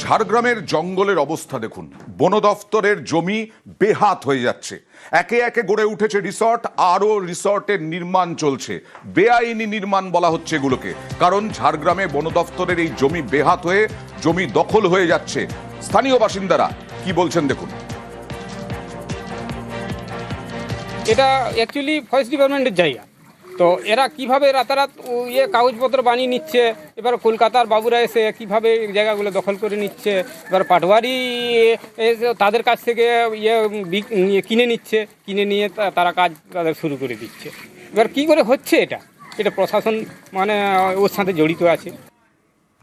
ঝাড়গ্রামের জঙ্গলের অবস্থা দেখুন। বন দফতরের জমি বেহাত হয়ে যাচ্ছে, একে একে গড়ে উঠেছে রিসর্ট, আরও রিসর্টের নির্মাণ চলছে। বেআইনি নির্মাণ বলা হচ্ছে এগুলোকে, কারণ ঝাড়গ্রামে বন দফতরের এই জমি বেহাত হয়ে জমি দখল হয়ে যাচ্ছে। স্থানীয় বাসিন্দারা কি বলছেন দেখুন। এটা অ্যাকচুয়ালি ফরেস্ট ডিপার্টমেন্টের জায়গা, তো এরা কিভাবে রাতারাত কাগজপত্র বানিয়ে নিচ্ছে। এবার কলকাতার বাবুরা এসে কিভাবে জায়গাগুলো দখল করে নিচ্ছে, এবার পাটওয়ারি তাদের কাছ থেকে কিনে নিচ্ছে, কিনে নিয়ে তারা কাজ তাদের শুরু করে দিচ্ছে। এবার কি করে হচ্ছে এটা প্রশাসন মানে ওর সাথে জড়িত আছে।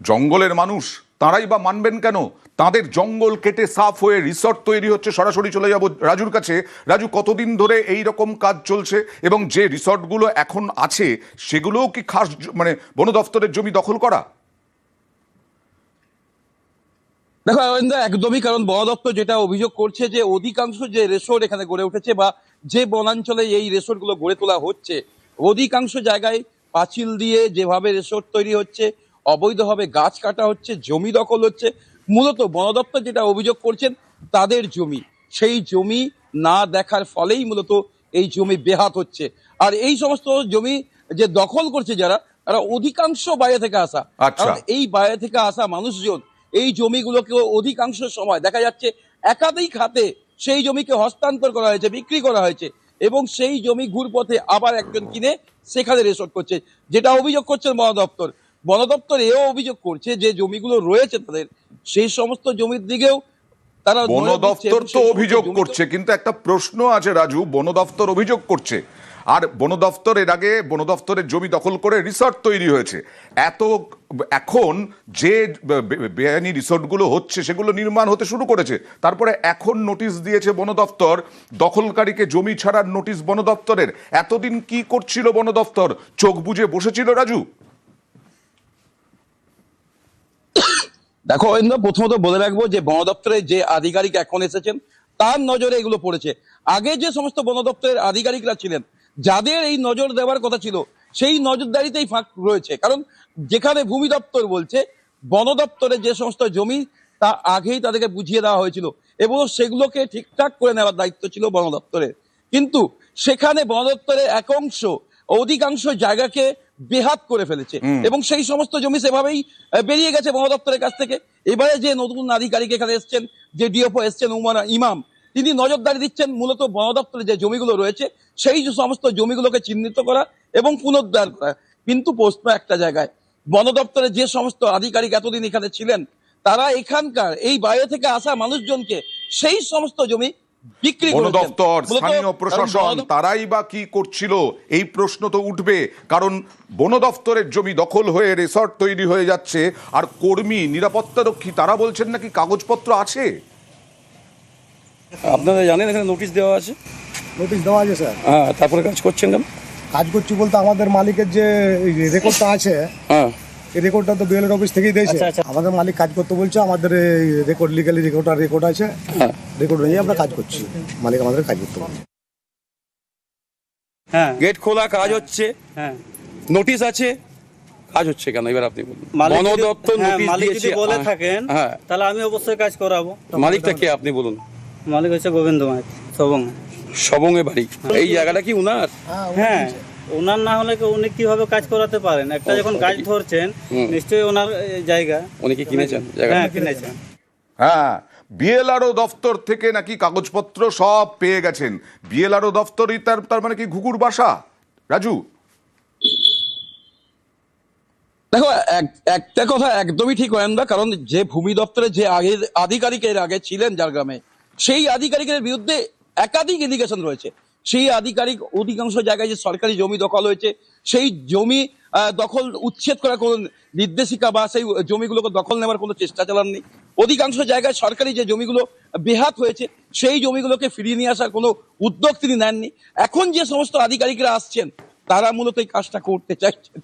জঙ্গলের মানুষ তারাই বা মানবেন কেন? তাদের জঙ্গল কেটে সাফ হয়ে রিসর্ট তৈরি হচ্ছে। সরাসরি চলে যাব রাজুর কাছে। রাজু, কতদিন ধরে এই রকম কাজ চলছে এবং যে রিসর্টগুলো এখন আছে সেগুলোও কি খাস মানে বন দফতরের জমি দখল করা? দেখো অরবিন্দা, একদমই। কারণ বন দপ্তর যেটা অভিযোগ করছে যে অধিকাংশ যে রিসোর্ট এখানে গড়ে উঠেছে বা যে বনাঞ্চলে এই রিসোর্ট গুলো গড়ে তোলা হচ্ছে, অধিকাংশ জায়গায় পাঁচিল দিয়ে যেভাবে রিসোর্ট তৈরি হচ্ছে, অবৈধভাবে গাছ কাটা হচ্ছে, জমি দখল হচ্ছে। মূলত বন দপ্তর যেটা অভিযোগ করছেন তাদের জমি, সেই জমি না দেখার ফলেই মূলত এই জমি বেহাত হচ্ছে। আর এই সমস্ত জমি যে দখল করছে যারা, তারা অধিকাংশ বাইরে থেকে আসা। কারণ এই বাইরে থেকে আসা মানুষজন এই জমিগুলোকে অধিকাংশ সময় দেখা যাচ্ছে একাধিক হাতে সেই জমিকে হস্তান্তর করা হয়েছে, বিক্রি করা হয়েছে, এবং সেই জমি ঘুরপথে আবার একজন কিনে সেখানে রিসর্ট করছে, যেটা অভিযোগ করছেন বন দপ্তর। বন দপ্তর এও অভিযোগ করছে যে জমিগুলো রয়েছে তাদের, সেই সমস্ত জমির দিকেও তারা। বন দপ্তর তো অভিযোগ করছে, কিন্তু একটা প্রশ্ন আছে রাজু। বন দপ্তর অভিযোগ করছে, আর বন দপ্তর এর আগে বন দপ্তরের জমি দখল করে রিসর্ট তৈরি হয়েছে। এখন যে বেআইনি রিসর্টগুলো হচ্ছে সেগুলো নির্মাণ হতে শুরু করেছে, তারপরে এখন নোটিশ দিয়েছে বন দপ্তর, দখলকারীকে জমি ছাড়ার নোটিশ বন দপ্তরের। এতদিন কি করছিল বন দপ্তর? চোখ বুজে বসেছিল রাজু? দেখো অরিন্দ, প্রথমত বলে রাখবো যে বন দপ্তরের যে আধিকারিক এখন এসেছেন তার নজরে এগুলো পড়েছে। আগে যে সমস্ত বন দপ্তরের আধিকারিকরা ছিলেন, যাদের এই নজর দেওয়ার কথা ছিল, সেই নজরদারিতেই ফাঁক রয়েছে। কারণ যেখানে ভূমি দপ্তর বলছে বন দপ্তরের যে সমস্ত জমি তা আগেই তাদেরকে বুঝিয়ে দেওয়া হয়েছিল এবং সেগুলোকে ঠিকঠাক করে নেওয়ার দায়িত্ব ছিল বন দপ্তরের। কিন্তু সেখানে বন দপ্তরের অধিকাংশ জায়গাকে বেহাত করে ফেলেছে এবং সেই সমস্ত জমি সেভাবেই বেরিয়ে গেছে বন দপ্তরের কাছ থেকে। এবারে যে নতুন আধিকারিক এখানে এসছেন, যে ডিএফও এসছেন উমর ইমাম, তিনি নজরদারি দিচ্ছেন মূলত বন দপ্তরের যে জমিগুলো রয়েছে সেই সমস্ত জমিগুলোকে চিহ্নিত করা এবং পুনরুদ্ধার করা। কিন্তু প্রশ্ন একটা জায়গায়, বন দপ্তরের যে সমস্ত আধিকারিক এতদিন এখানে ছিলেন, তারা এখানকার এই বাইরে থেকে আসা মানুষজনকে সেই সমস্ত জমি বিক্রি করে। বন দপ্তর, স্থানীয় প্রশাসন তারাই বা কি করছিল এই প্রশ্ন তো উঠবে। কারণ বন দপ্তরের জমি দখল হয়ে রিসর্ট তৈরি হয়ে যাচ্ছে, আর কর্মী নিরাপত্তারক্ষী তারা বলছেন নাকি কাগজপত্র আছে। আপনারা জানেন এখানে নোটিশ দেওয়া আছে? নোটিশ দেওয়া আছে স্যার। হ্যাঁ, তারপরে কাজ করছেন কেন? কাজ করছি বলতে আমাদের মালিকের যে রেকর্ডটা আছে, হ্যাঁ, এই রেকর্ডটা তো বিএলআর অফিস থেকেই দিয়েছে। আমাদের মালিক কাজ করতে বলছে, আমাদের এই রেকর্ড লিগালি রেকর্ড আছে, রেকর্ড অনুযায়ী আমরা কাজ করছি। মালিক আমাদের কাজ করতে বলছে। হ্যাঁ, গেট খোলা, কাজ হচ্ছে, হ্যাঁ, নোটিশ আছে, কাজ হচ্ছে কেন? এবার আপনি বলুন। বন দপ্তর নোটিশ দিয়েছে বলে থাকেন, হ্যাঁ, তাহলে আমি অবশ্যই কাজ করাবো। মালিকটা কে আপনি বলুন? মালিক হচ্ছে গোবিন্দ মাইতি, সবং এ বাড়ি। এই জায়গাটা কি উনার? হ্যাঁ, ওনার না হলে উনি কিভাবে কাজ করাতে পারেন? একটা যখন কাজ ধরছেন নিশ্চয়ই ওনার জায়গা। উনি কি কিনেছেন? হ্যাঁ, কিনেছেন। হ্যাঁ, বিএলআরও দফতর থেকে নাকি কাগজপত্র সব পেয়ে গেছেন। বিএলআরও দফতরই তার মানে কি ঘুঘুর বাসা রাজু? দেখো, একটা কথা একদমই ঠিক হয় না। কারণ যে ভূমি দপ্তরে যে আধিকারিকের আগে ছিলেন ঝাড়গ্রামে, সেই আধিকারিকের বিরুদ্ধে একাধিক এলিগেশন রয়েছে। সেই আধিকারিক অধিকাংশ জায়গায় যে সরকারি জমি দখল হয়েছে, সেই জমি দখল উচ্ছেদ করার কোনো নির্দেশিকা বা সেই জমিগুলোকে দখল নেওয়ার কোনো চেষ্টা চালাননি। অধিকাংশ জায়গায় সরকারি যে জমিগুলো বেহাত হয়েছে, সেই জমিগুলোকে ফিরিয়ে নিয়ে আসার কোনো উদ্যোগ তিনি নেননি। এখন যে সমস্ত আধিকারিকরা আসছেন, তারা মূলত এই কাজটা করতে চাইছেন।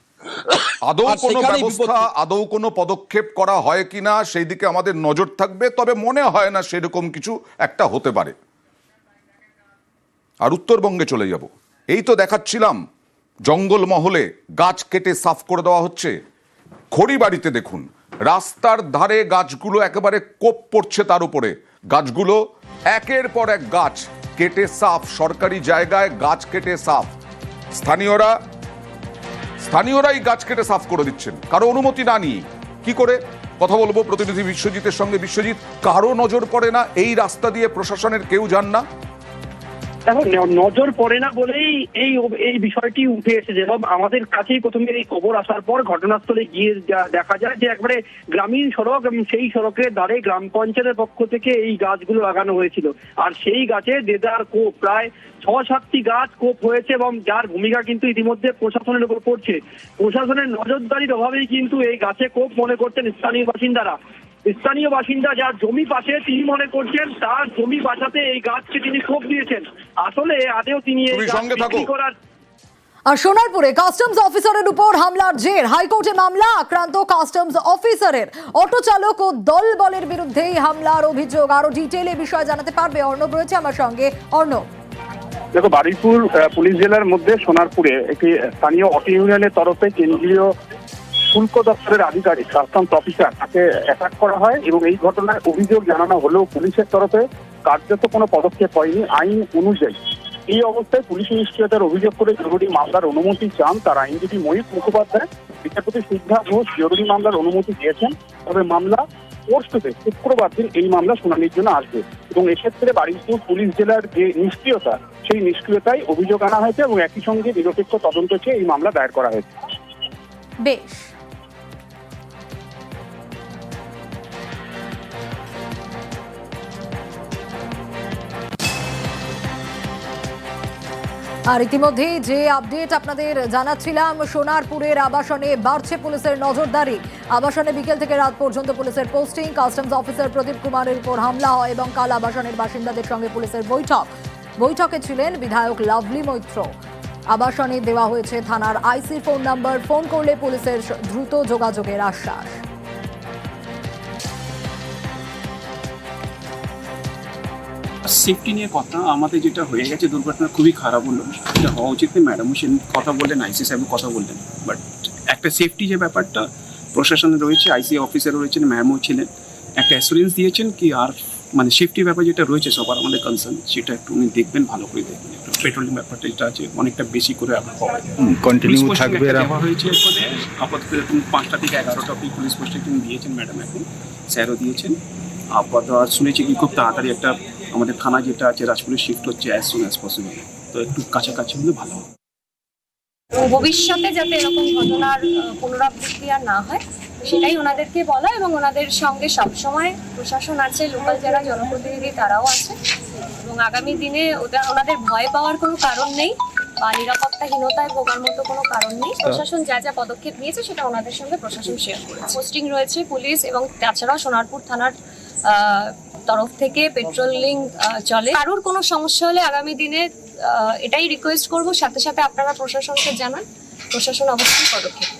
আদৌ কোনো পদক্ষেপ করা হয় কিনা সেই দিকে আমাদের নজর থাকবে, তবে মনে হয় না সেরকম কিছু একটা হতে পারে। আর উত্তরবঙ্গে চলে যাব। এই তো দেখাচ্ছিলাম জঙ্গল মহলে গাছ কেটে সাফ করে দেওয়া হচ্ছে। খড়িবাড়িতে দেখুন রাস্তার ধারে গাছগুলো একেবারে কোপ পড়ছে তার উপরে, গাছগুলো একের পর এক গাছ কেটে সাফ, সরকারি জায়গায় গাছ কেটে সাফ। স্থানীয়রাই গাছ কেটে সাফ করে দিচ্ছেন কারো অনুমতি না নিয়ে। কি করে? কথা বলবো প্রতিনিধি বিশ্বজিতের সঙ্গে। বিশ্বজিৎ, কারো নজর পড়ে না? এই রাস্তা দিয়ে প্রশাসনের কেউ যান না? দেখো, নজর পড়ে না বলেই এই বিষয়টি উঠে এসেছে। এবং আমাদের কাছেই প্রথমে এই খবর আসার পর ঘটনাস্থলে গিয়ে দেখা যায় যে একবারে গ্রামীণ সড়ক, এবং সেই সড়কের ধারে গ্রাম পঞ্চায়েতের পক্ষ থেকে এই গাছগুলো লাগানো হয়েছিল। আর সেই গাছে দেদার কোপ, প্রায় 6-7টি গাছ কোপ হয়েছে, এবং যার ভূমিকা কিন্তু ইতিমধ্যে প্রশাসনের উপর পড়ছে। প্রশাসনের নজরদারির অভাবেই কিন্তু এই গাছে কোপ মনে করছেন স্থানীয় বাসিন্দারা। স্থানীয় বাসিন্দা যার জমি পাশে, তিনি মনে করছেন তার জমি বাঁচাতে এই গাছকে তিনি কোপ দিয়েছেন। আসলে আদেও তিনি এই গাছ বিক্রি করার। আর সোনারপুরে কাস্টমস অফিসারের উপর হামলার জের, হাইকোর্টে মামলা। আক্রান্ত কাস্টমস অফিসারের অটো চালক ও দলবলের বিরুদ্ধেই হামলার অভিযোগ। আরো ডিটেইলে বিষয় জানাতে পারবে অর্ণব, রয়েছে আমার সঙ্গে। অর্ণব, দেখো, বারুইপুর পুলিশ জেলার মধ্যে সোনারপুরে একটি স্থানীয় অটো ইউনিয়নের তরফে কেন্দ্রীয় শুল্ক দপ্তরের আধিকারিক কাস্টমস অফিসার তাকে অ্যাটাক করা হয়, এবং এই ঘটনায় অভিযোগ জানানো হলেও পুলিশের তরফে কার্যত কোনো পদক্ষেপ হয়নি আইন অনুযায়ী। এই অবস্থায় পুলিশ নিষ্ক্রিয়তার অভিযোগ করে জরুরি মামলার অনুমতি চান তার আইনজীবী মহিত মুখোপাধ্যায়। বিচারপতি সিদ্ধা ঘোষ জরুরি মামলার অনুমতি দিয়েছেন, তবে মামলা কোর্টে শুক্রবার দিন এই মামলা শুনানির জন্য আসবে। এবং এক্ষেত্রে বারুইপুর পুলিশ জেলার যে নিষ্ক্রিয়তা, সেই নিষ্ক্রিয়তায় অভিযোগ আনা হয়েছে, এবং একই সঙ্গে নিরপেক্ষ তদন্ত চেয়ে এই মামলা দায়ের করা হয়েছে। বেশ। আর ইতিমধ্যে যে আপডেট আপনাদের জানাচ্ছিলাম, সোনারপুরের আবাসনে বাড়ছে পুলিশের নজরদারি। আবাসনে বিকেল থেকে রাত পর্যন্ত পুলিশের পোস্টিং। কাস্টমস অফিসার প্রদীপ কুমারের উপর হামলা হয় এবং কাল আবাসনের বাসিন্দাদের সঙ্গে পুলিশের বৈঠকে ছিলেন বিধায়ক লাভলি মৈত্র। আবাসনে দেওয়া হয়েছে থানার আইসি ফোন নাম্বার, ফোন করলে পুলিশের দ্রুত যোগাযোগের আশ্বাস। সেফটি নিয়ে কথা, আমাদের যেটা হয়ে গেছে দুর্ঘটনা খুবই খারাপ হলো, এটা হওয়া উচিত না। ম্যাডামও সে কথা বললেন, আইসি সাহেব কথা বললেন, বাট একটা সেফটি যে ব্যাপারটা প্রশাসনে রয়েছে, আইসি অফিসার রয়েছেন, ম্যামও ছিলেন, একটা অ্যাসুরেন্স দিয়েছেন কি আর মানে সেফটি ব্যাপার যেটা রয়েছে সবার আমাদের কনসার্ন, সেটা একটু উনি দেখবেন, ভালো করে দেখবেন। একটু পেট্রোলিং ব্যাপারটা যেটা আছে অনেকটা বেশি করে আপনার কন্টিনিউ থাকবে হয়েছে। এরপরে আপাতত এরকম 5টা থেকে 11টা অব্দি পুলিশ পোস্টিং দিয়েছেন ম্যাডাম, এখন স্যারও দিয়েছেন। আপাতত আর শুনেছি কি খুব তাড়াতাড়ি একটা আমাদের থানা যেটা আছে রাজপুরে শিফট হচ্ছে অ্যাজ সুন অ্যাজ পসিবল, তো একটু কাছাকাছি হলে ভালো হবে। ভবিষ্যতে যাতে এরকম ঘটনার পুনরাবৃত্তি আর না হয় সেটাই ওনাদেরকে বলা, এবং ওনাদের সঙ্গে সবসময় প্রশাসন আছে, লোকাল যারা জনপ্রতিনিধি তারাও আছে, এবং আগামী দিনে ওনাদের ভয় পাওয়ার কোনো কারণ নেই বা নিরাপত্তাহীনতায় ভোগার মতো কোনো কারণ নেই। প্রশাসন যা যা পদক্ষেপ নিয়েছে সেটা ওনাদের সঙ্গে প্রশাসন শেয়ার করেছে। পোস্টিং রয়েছে পুলিশ, এবং তাছাড়াও সোনারপুর থানার তরফ থেকে পেট্রোলিং চলে। কারোর কোনো সমস্যা হলে আগামী দিনে এটাই রিকোয়েস্ট করব, সাথে সাথে আপনারা প্রশাসনকে জানান, প্রশাসন অবশ্যই পদক্ষেপ।